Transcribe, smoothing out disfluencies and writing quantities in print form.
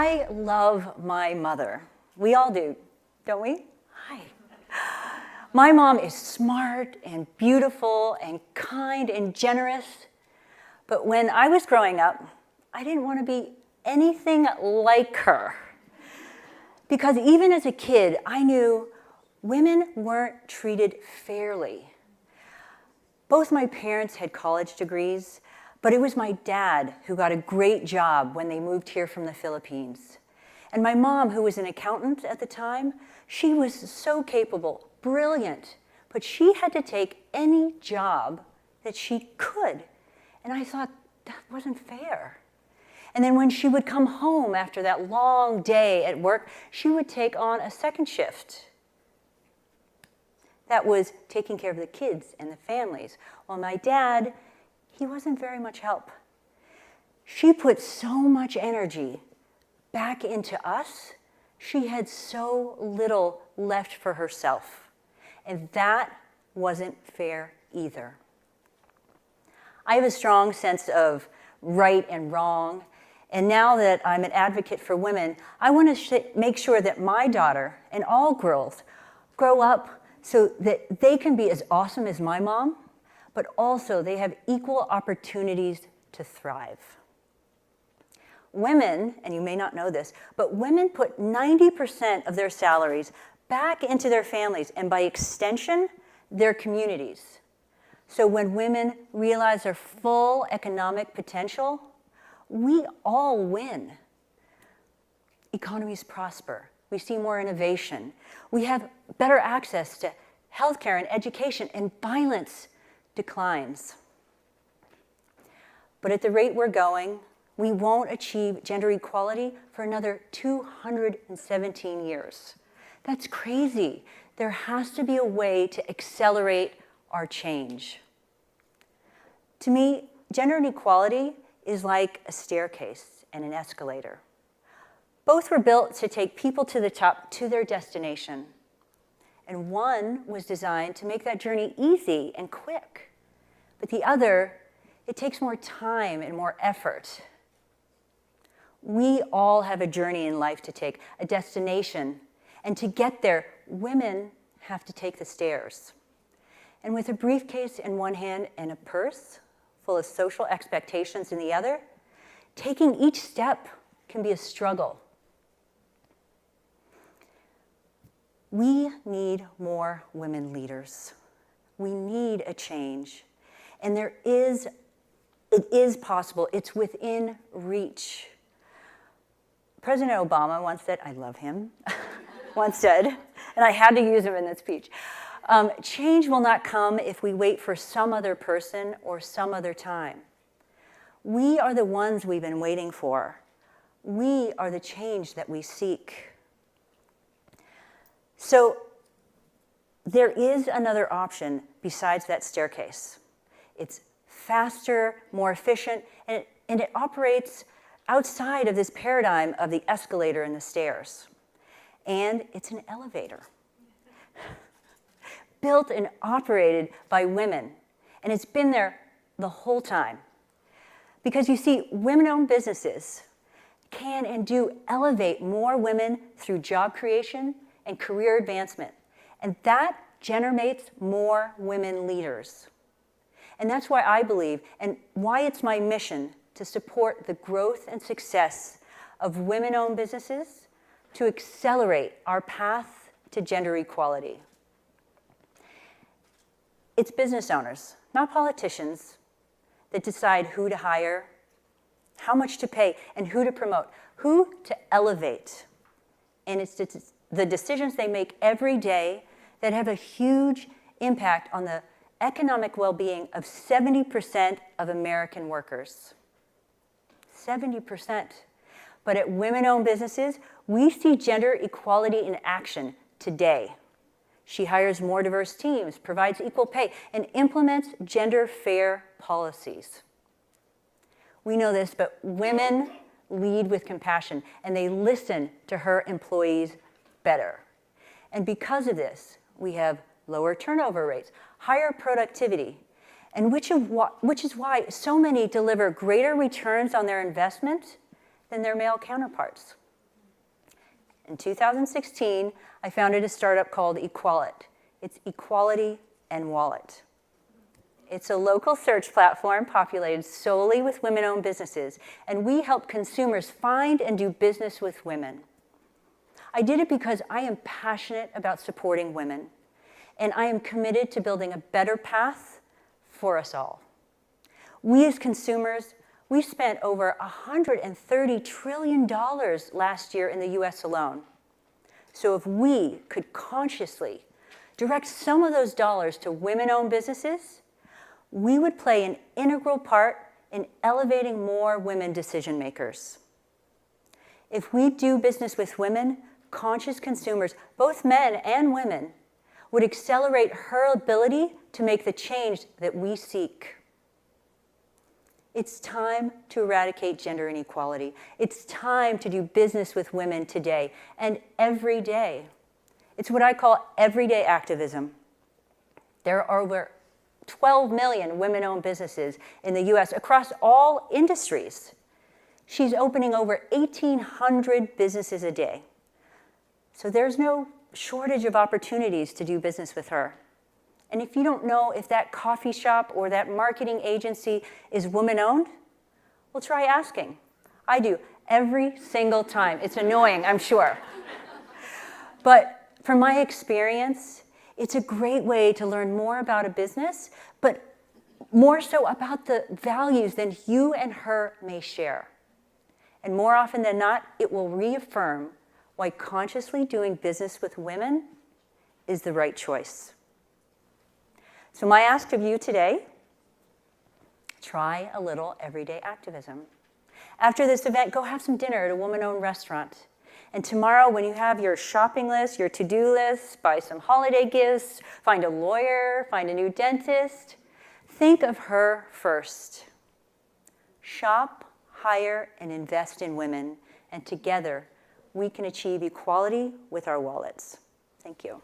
I love my mother. We all do, don't we? Hi. My mom is smart and beautiful and kind and generous. But when I was growing up, I didn't want to be anything like her. Because even as a kid, I knew women weren't treated fairly. Both my parents had college degrees, but it was my dad who got a great job when they moved here from the Philippines. And my mom, who was an accountant at the time, she was so capable, brilliant, but she had to take any job that she could. And I thought, that wasn't fair. And then when she would come home after that long day at work, she would take on a second shift. That was taking care of the kids and the families. While my dad, he wasn't very much help. She put so much energy back into us, she had so little left for herself. And that wasn't fair either. I have a strong sense of right and wrong. And now that I'm an advocate for women, I want to make sure that my daughter and all girls grow up so that they can be as awesome as my mom, but also they have equal opportunities to thrive. Women, and you may not know this, but women put 90% of their salaries back into their families and by extension, their communities. So when women realize their full economic potential, we all win. Economies prosper. We see more innovation. We have better access to healthcare and education, and violence declines. But at the rate we're going, we won't achieve gender equality for another 217 years. That's crazy. There has to be a way to accelerate our change. To me, gender inequality is like a staircase and an escalator. Both were built to take people to the top to their destination. And one was designed to make that journey easy and quick. But the other, it takes more time and more effort. We all have a journey in life to take, a destination. And to get there, women have to take the stairs. And with a briefcase in one hand and a purse full of social expectations in the other, taking each step can be a struggle. We need more women leaders. We need a change. And it is possible. It's within reach. President Obama once said, I love him, once said, and I had to use him in this speech, change will not come if we wait for some other person or some other time. We are the ones we've been waiting for. We are the change that we seek. So there is another option besides that staircase. It's faster, more efficient, and it operates outside of this paradigm of the escalator and the stairs. And it's an elevator. Built and operated by women. And it's been there the whole time. Because you see, women-owned businesses can and do elevate more women through job creation and career advancement. And that generates more women leaders. And that's why I believe, and why it's my mission to support the growth and success of women-owned businesses to accelerate our path to gender equality. It's business owners, not politicians, that decide who to hire, how much to pay, and who to promote, who to elevate. And it's the decisions they make every day that have a huge impact on the economic well-being of 70% of American workers. 70%. But at women-owned businesses, we see gender equality in action today. She hires more diverse teams, provides equal pay, and implements gender-fair policies. We know this, but women lead with compassion, and they listen to her employees better. And because of this, we have lower turnover rates, higher productivity, and which is why so many deliver greater returns on their investment than their male counterparts. In 2016, I founded a startup called Equalit. It's Equality and Wallet. It's a local search platform populated solely with women-owned businesses, and we help consumers find and do business with women. I did it because I am passionate about supporting women, and I am committed to building a better path for us all. We as consumers, we spent over $130 trillion last year in the US alone. So if we could consciously direct some of those dollars to women-owned businesses, we would play an integral part in elevating more women decision makers. If we do business with women, conscious consumers, both men and women, would accelerate her ability to make the change that we seek. It's time to eradicate gender inequality. It's time to do business with women today and every day. It's what I call everyday activism. There are over 12 million women-owned businesses in the US across all industries. She's opening over 1,800 businesses a day. So there's no shortage of opportunities to do business with her. And if you don't know if that coffee shop or that marketing agency is woman-owned, well, try asking. I do every single time. It's annoying, I'm sure. But from my experience, it's a great way to learn more about a business, but more so about the values that you and her may share. And more often than not, it will reaffirm why consciously doing business with women is the right choice. So my ask of you today, try a little everyday activism. After this event, go have some dinner at a woman-owned restaurant. And tomorrow, when you have your shopping list, your to-do list, buy some holiday gifts, find a lawyer, find a new dentist, think of her first. Shop, hire, and invest in women, and together, we can achieve equality with our wallets. Thank you.